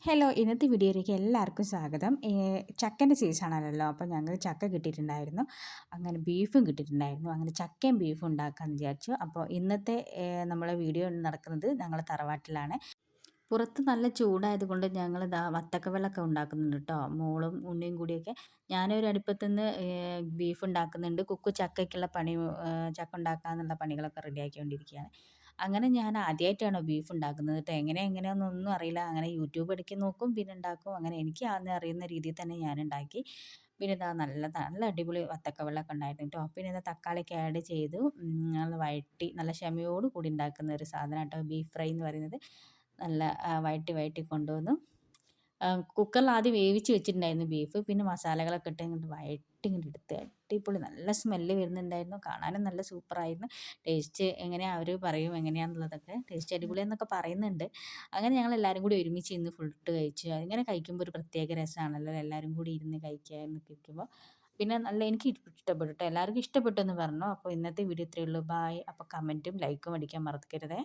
Hello, ഇന്നത്തെ വീഡിയോയിലേക്ക് എല്ലാവർക്കും സ്വാഗതം. ചക്കൻ്റെ സീസണാണല്ലോ, അപ്പോൾ ഞങ്ങൾ ചക്ക കിട്ടിയിട്ടുണ്ടായിരുന്നു. അങ്ങനെ ബീഫും കിട്ടിയിട്ടുണ്ടായിരുന്നു. അങ്ങനെ ചക്കയും ബീഫും ഉണ്ടാക്കാമെന്ന് വിചാരിച്ചു. അപ്പോൾ ഇന്നത്തെ നമ്മളെ വീഡിയോ നടക്കുന്നത് ഞങ്ങൾ തറവാട്ടിലാണ്. പുറത്ത് നല്ല ചൂടായതുകൊണ്ട് ഞങ്ങൾ ഇതാ വത്തക്ക വെള്ളമൊക്കെ ഉണ്ടാക്കുന്നുണ്ട് കേട്ടോ. മോളും ഉണ്ണിയും കൂടിയൊക്കെ. ഞാനൊരു അടുപ്പത്തു നിന്ന് ബീഫ് ഉണ്ടാക്കുന്നുണ്ട്. ചക്കയ്ക്കുള്ള പണി, ചക്ക ഉണ്ടാക്കാനുള്ള പണികളൊക്കെ റെഡിയാക്കിക്കൊണ്ടിരിക്കുകയാണ്. അങ്ങനെ ഞാൻ ആദ്യമായിട്ടാണ് ബീഫ് ഉണ്ടാക്കുന്നത് കേട്ടോ. എങ്ങനെയാണെന്നൊന്നും അറിയില്ല. അങ്ങനെ യൂട്യൂബ് ഇടയ്ക്ക് നോക്കും, പിന്നെ ഉണ്ടാക്കും. അങ്ങനെ എനിക്ക് ആദ്യം അറിയുന്ന രീതിയിൽ തന്നെ ഞാൻ ഉണ്ടാക്കി. പിന്നെ ഇതാ നല്ല അടിപൊളി വത്തക്ക വെള്ളമൊക്കെ ഉണ്ടായിരുന്നു കേട്ടോ. പിന്നെ ഇതാ തക്കാളിയൊക്കെ ആഡ് ചെയ്തു നല്ല വഴറ്റി നല്ല ക്ഷമയോട് കൂടി ഉണ്ടാക്കുന്ന ഒരു സാധനം കേട്ടോ ബീഫ് ഫ്രൈ എന്ന് പറയുന്നത്. നല്ല വഴറ്റി കൊണ്ടുവന്നു. കുക്കറിൽ ആദ്യം വേവിച്ച് വെച്ചിട്ടുണ്ടായിരുന്നു ബീഫ്. പിന്നെ മസാലകളൊക്കെ ഇട്ട് ഇങ്ങോട്ട് വഴറ്റി ഇങ്ങോട്ട് എടുത്ത് അടിപൊളി നല്ല സ്മെല്ല് വരുന്നുണ്ടായിരുന്നു. കാണാനും നല്ല സൂപ്പറായിരുന്നു. ടേസ്റ്റ് എങ്ങനെയാണ് അവർ പറയും എങ്ങനെയാണെന്നുള്ളതൊക്കെ. ടേസ്റ്റ് അടിപൊളിയെന്നൊക്കെ പറയുന്നുണ്ട്. അങ്ങനെ ഞങ്ങൾ എല്ലാവരും കൂടി ഒരുമിച്ച് ഇന്ന് ഫുഡ് കഴിച്ചു. അതിങ്ങനെ കഴിക്കുമ്പോൾ ഒരു പ്രത്യേക രസമാണല്ലോ എല്ലാവരും കൂടി ഇരുന്ന് കഴിക്കുക എന്നൊക്കെ ഇരിക്കുമ്പോൾ. പിന്നെ നല്ല എനിക്ക് ഇഷ്ടപ്പെട്ടു കേട്ടോ. എല്ലാവർക്കും ഇഷ്ടപ്പെട്ടു എന്ന് പറഞ്ഞു. അപ്പോൾ ഇന്നത്തെ വീഡിയോ ഇത്രയേ ഉള്ളൂ. ബായ്. അപ്പോൾ കമൻറ്റും ലൈക്കും അടിക്കാൻ മറക്കരുതേ.